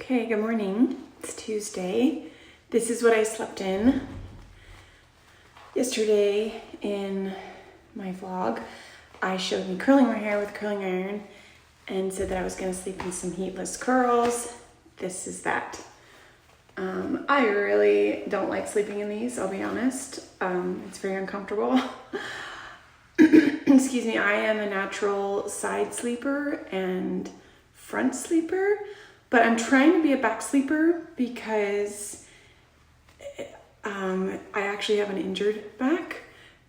Okay, good morning. It's Tuesday. This is what I slept in yesterday in my vlog. I showed me curling my hair with a curling iron and said that I was going to sleep in some heatless curls. This is that. I really don't like sleeping in these, I'll be honest. It's very uncomfortable. Excuse me, I am a natural side sleeper and front sleeper, but I'm trying to be a back sleeper because I actually have an injured back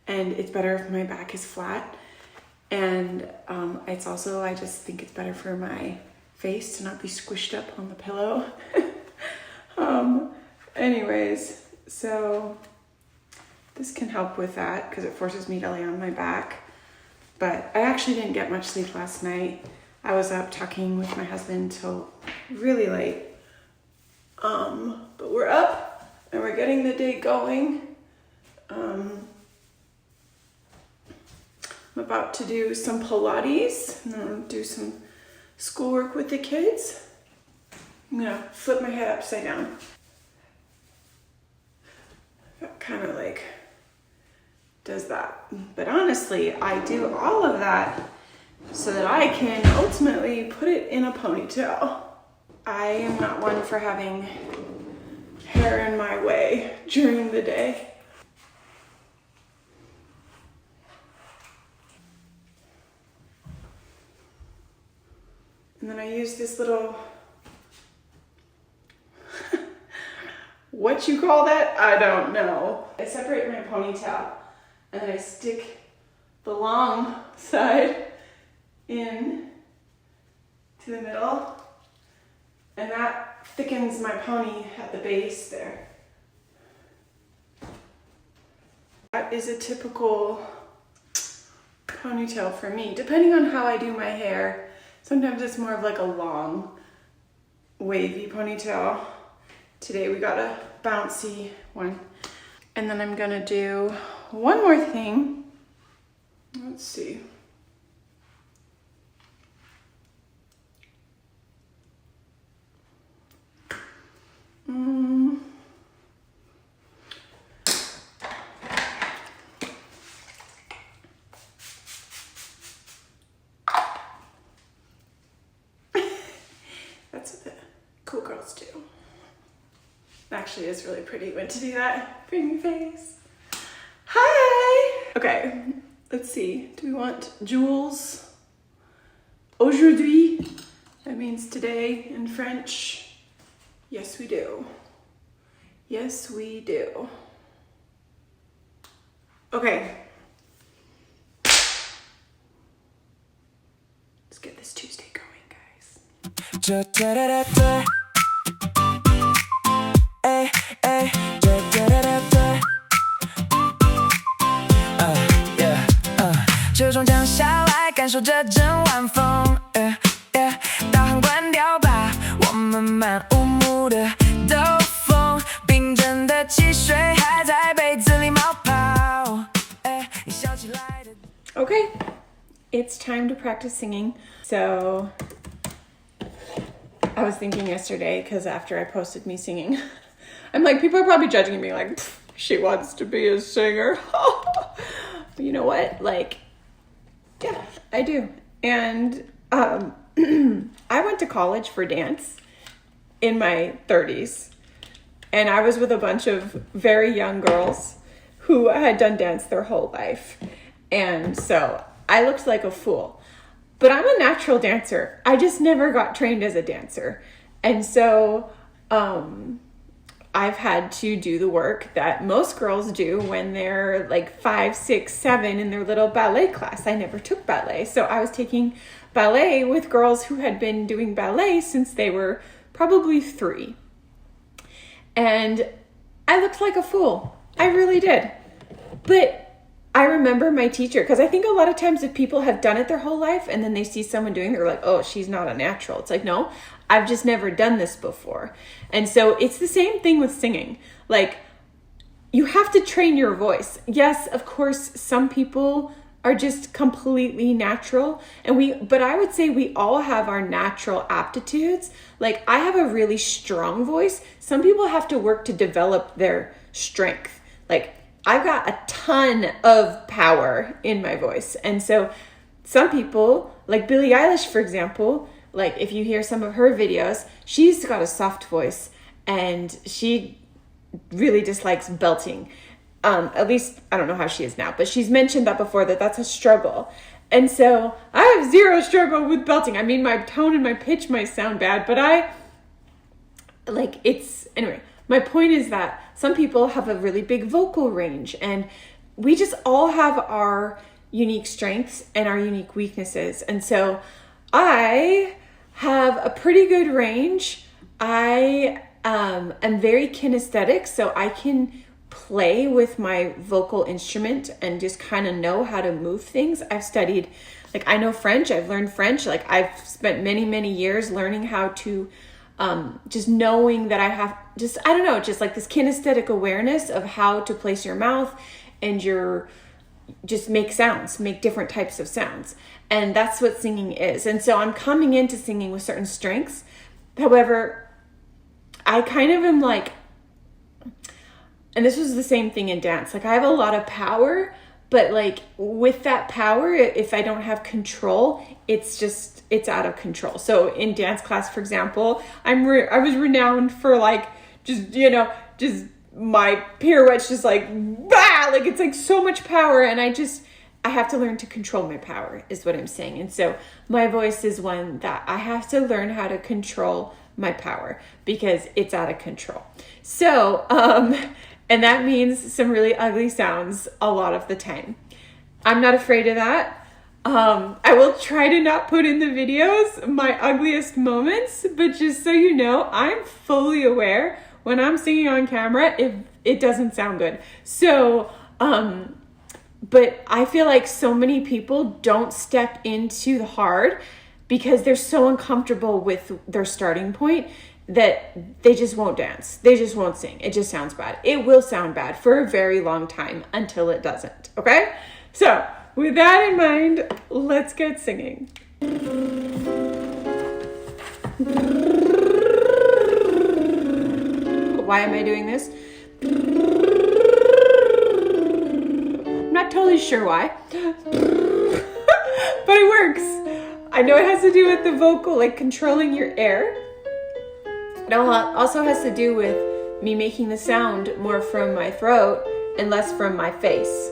and it's better if my back is flat. And it's also, I just think it's better for my face to not be squished up on the pillow. Anyways, so this can help with that because it forces me to lay on my back. But I actually didn't get much sleep last night. I was up talking with my husband till really late. But we're up and we're getting the day going. I'm about to do some Pilates and then do some schoolwork with the kids. I'm gonna flip my head upside down. That kind of like does that. But honestly, I do all of that so that I can ultimately put it in a ponytail. I am not one for having hair in my way during the day. And then I use this little, what you call that? I don't know. I separate my ponytail and then I stick the long side in to the middle, and that thickens my pony at the base there. That is a typical ponytail for me, depending on how I do my hair. Sometimes it's more of like a long, wavy ponytail. Today we got a bouncy one. And then I'm gonna do one more thing. Let's see. That's what the cool girls do. Actually, it's really pretty when to do that. Bring your face. Hi! Okay, let's see. Do we want Jules? Aujourd'hui? That means today in French. Yes, we do. Yes, we do. Okay. Let's get this Tuesday going, guys. Okay, it's time to practice singing. So I was thinking yesterday, because after I posted me singing, I'm like, people are probably judging me like, she wants to be a singer. But you know what? Like, yeah, I do. And I went to college for dance in my 30s. And I was with a bunch of very young girls who had done dance their whole life. And so I looked like a fool. But I'm a natural dancer. I just never got trained as a dancer. And so I've had to do the work that most girls do when they're like 5, 6, 7 in their little ballet class. I never took ballet. So I was taking ballet with girls who had been doing ballet since they were probably 3. And I looked like a fool. I really did. But I remember my teacher, because I think a lot of times if people have done it their whole life and then they see someone doing it, they're like, oh, she's not a natural. It's like, no, I've just never done this before. And so it's the same thing with singing. Like, you have to train your voice. Yes, of course, some people are just completely natural. But I would say we all have our natural aptitudes. Like I have a really strong voice. Some people have to work to develop their strength. Like I've got a ton of power in my voice. And so some people, like Billie Eilish, for example, like if you hear some of her videos, she's got a soft voice and she really dislikes belting. At least I don't know how she is now, but she's mentioned that before, that's a struggle. And so I have zero struggle with belting. I mean, my tone and my pitch might sound bad, but anyway, my point is that some people have a really big vocal range, and we just all have our unique strengths and our unique weaknesses. And so I have a pretty good range. I am very kinesthetic, so I can play with my vocal instrument and just kind of know how to move things. I've studied, like I know French, I've learned French. Like I've spent many, many years learning how to, just knowing that I have just like this kinesthetic awareness of how to place your mouth and just make sounds, make different types of sounds. And that's what singing is. And so I'm coming into singing with certain strengths. However, I kind of am like, and this was the same thing in dance. Like I have a lot of power, but like with that power, if I don't have control, it's out of control. So in dance class, for example, I was renowned for like, just my pirouettes, just like, bah! Like it's like so much power. And I have to learn to control my power is what I'm saying. And so my voice is one that I have to learn how to control my power because it's out of control. So, and that means some really ugly sounds a lot of the time. I'm not afraid of that. I will try to not put in the videos my ugliest moments, but just so you know, I'm fully aware when I'm singing on camera if it doesn't sound good. So, but I feel like so many people don't step into the hard because they're so uncomfortable with their starting point that they just won't dance. They just won't sing. It just sounds bad. It will sound bad for a very long time until it doesn't. Okay? So with that in mind, let's get singing. Why am I doing this? I'm not totally sure why, but it works. I know it has to do with the vocal, like controlling your air. It also has to do with me making the sound more from my throat and less from my face.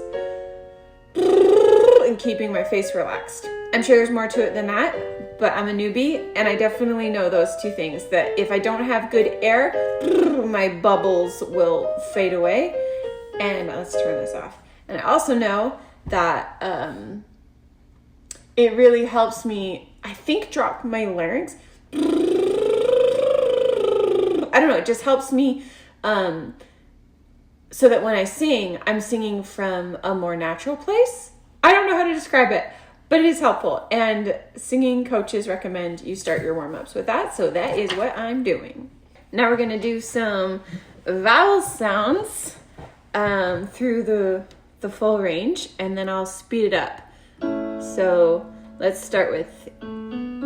And keeping my face relaxed. I'm sure there's more to it than that, but I'm a newbie and I definitely know those two things. That if I don't have good air, my bubbles will fade away. And let's turn this off. And I also know that it really helps me, I think, drop my larynx. I don't know, it just helps me so that when I sing, I'm singing from a more natural place. I don't know how to describe it, but it is helpful. And singing coaches recommend you start your warm-ups with that. So that is what I'm doing. Now we're going to do some vowel sounds through the full range, and then I'll speed it up. So let's start with ooh.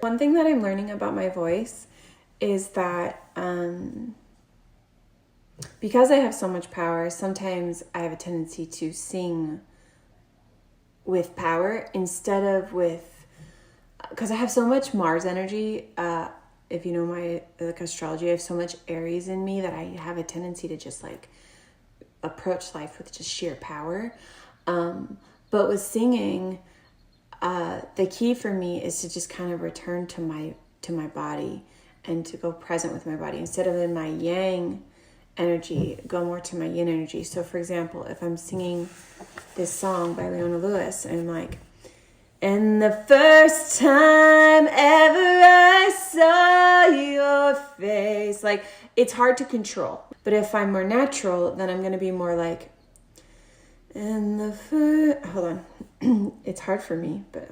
One thing that I'm learning about my voice is that because I have so much power, sometimes I have a tendency to sing with power instead of because I have so much Mars energy. If you know my astrology, I have so much Aries in me that I have a tendency to just like approach life with just sheer power. But with singing, the key for me is to just kind of return to my body and to go present with my body instead of in my yang energy, go more to my yin energy. So for example, if I'm singing this song by Leona Lewis and I'm like, and the first time ever I saw your face, like it's hard to control. But if I'm more natural, then I'm going to be more like, And the first, hold on, it's hard for me, but.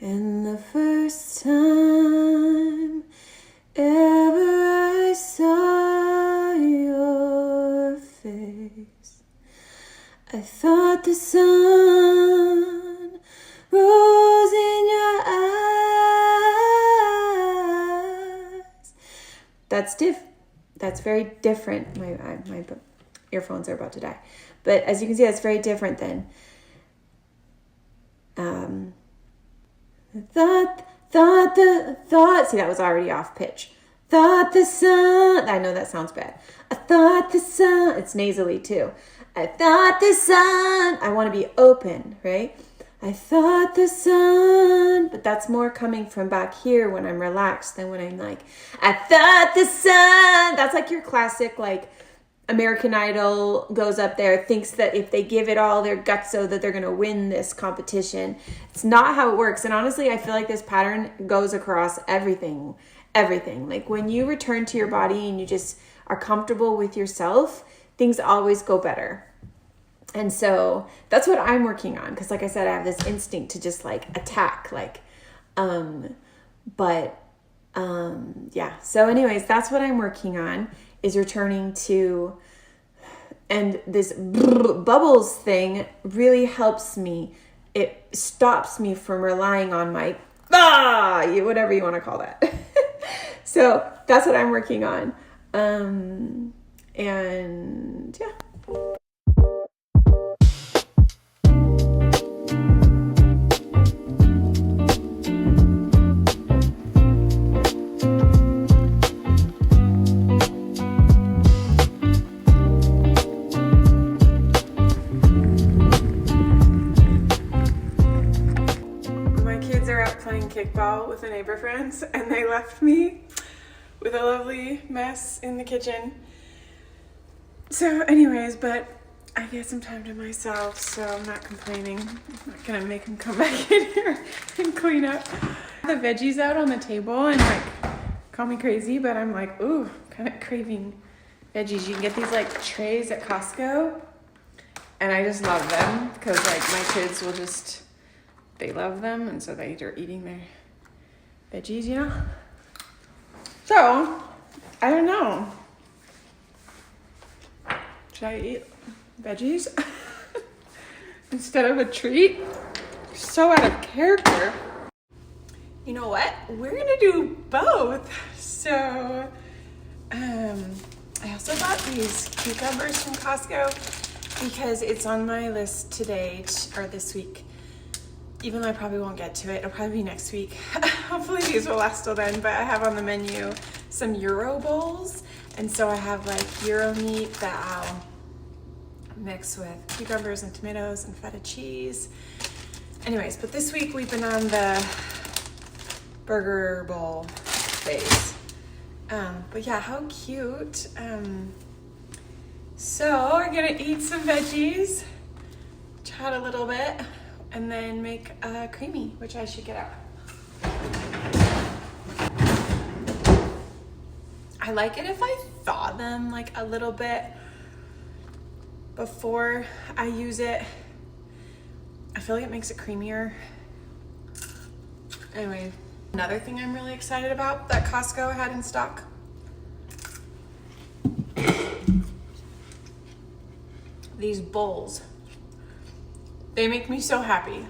And the first time ever I saw your face, I thought the sun rose in your eyes. That's very different. My earphones are about to die. But as you can see, that's very different than see, that was already off pitch. Thought the sun, I know that sounds bad. I thought the sun, it's nasally too. I thought the sun, I want to be open, right? I thought the sun, but that's more coming from back here when I'm relaxed than when I'm like, I thought the sun. That's like your classic, like, American Idol goes up there, thinks that if they give it all their guts so that they're going to win this competition. It's not how it works. And honestly, I feel like this pattern goes across everything. Like when you return to your body and you just are comfortable with yourself, things always go better. And so that's what I'm working on. Because like I said, I have this instinct to just like attack, yeah. So anyways, that's what I'm working on, is returning to, and this bubbles thing really helps me. It stops me from relying on my, whatever you want to call that. So that's what I'm working on. And yeah. Kickball with the neighbor friends, and they left me with a lovely mess in the kitchen. So anyways, but I get some time to myself, so I'm not complaining. I'm not gonna make them come back in here and clean up. The veggies out on the table and like call me crazy, but I'm like, ooh, kind of craving veggies. You can get these like trays at Costco, and I just love them because like my kids will just, they love them, and so they're eating their veggies, you know? So, I don't know. Should I eat veggies instead of a treat? So out of character. You know what? We're gonna do both. So, I also bought these cucumbers from Costco because it's on my list today, or this week. Even though I probably won't get to it, it'll probably be next week. Hopefully these will last till then, but I have on the menu some Euro bowls. And so I have like Euro meat that I'll mix with cucumbers and tomatoes and feta cheese. Anyways, but this week we've been on the burger bowl phase. But yeah, how cute. So we're gonna eat some veggies, chat a little bit, and then make a creamy, which I should get out. I like it if I thaw them like a little bit before I use it. I feel like it makes it creamier. Anyway, another thing I'm really excited about that Costco had in stock. These bowls. They make me so happy.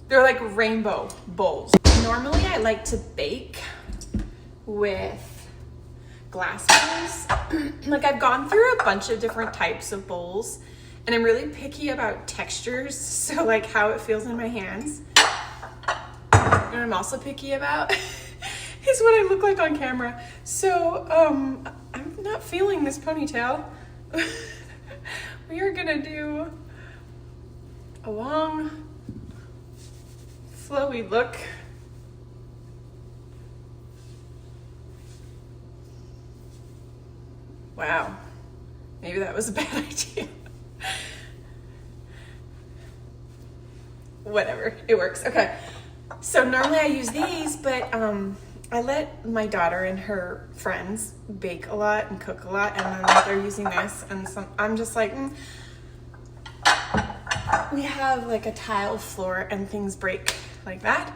They're like rainbow bowls. Normally I like to bake with glass bowls. Like I've gone through a bunch of different types of bowls, and I'm really picky about textures, so like how it feels in my hands. And I'm also picky about is what I look like on camera. So I'm not feeling this ponytail. We are gonna do a long, flowy look. Wow, maybe that was a bad idea. Whatever, it works. Okay, so normally I use these, but I let my daughter and her friends bake a lot and cook a lot, and then they're using this, and I'm just like, we have like a tile floor and things break like that.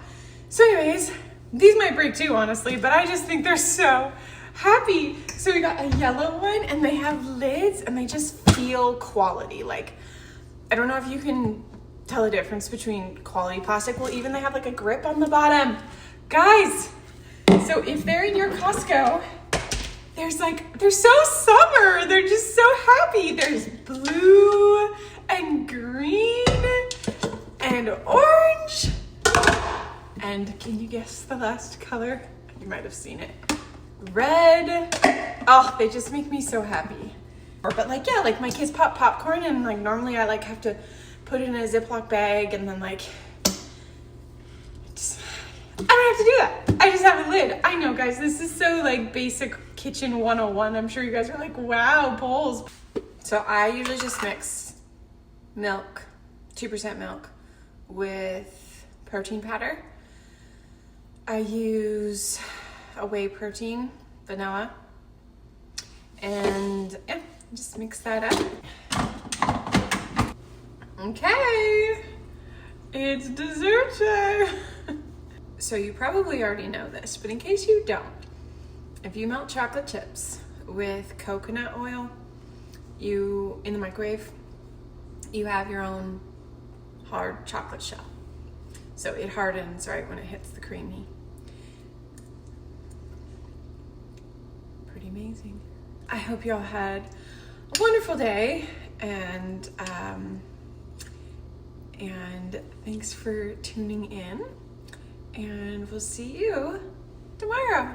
So anyways, these might break too, honestly, but I just think they're so happy. So we got a yellow one, and they have lids, and they just feel quality. Like, I don't know if you can tell the difference between quality plastic. Well, even they have like a grip on the bottom. Guys, so if they're in your Costco, they're so summer. They're just so happy. There's blue and green and orange. And can you guess the last color? You might have seen it. Red. Oh, they just make me so happy. But like, yeah, like my kids pop popcorn, and like normally I like have to put it in a Ziploc bag, and then like, I don't have to do that. I just have a lid. I know, guys, this is so like basic kitchen 101. I'm sure you guys are like, wow, bowls. So I usually just mix milk, 2% milk, with protein powder. I use a whey protein, vanilla, and yeah, just mix that up. Okay, it's dessert time. So you probably already know this, but in case you don't, if you melt chocolate chips with coconut oil, in the microwave, you have your own hard chocolate shell. So it hardens right when it hits the creamy. Pretty amazing. I hope y'all had a wonderful day, and thanks for tuning in, and we'll see you tomorrow.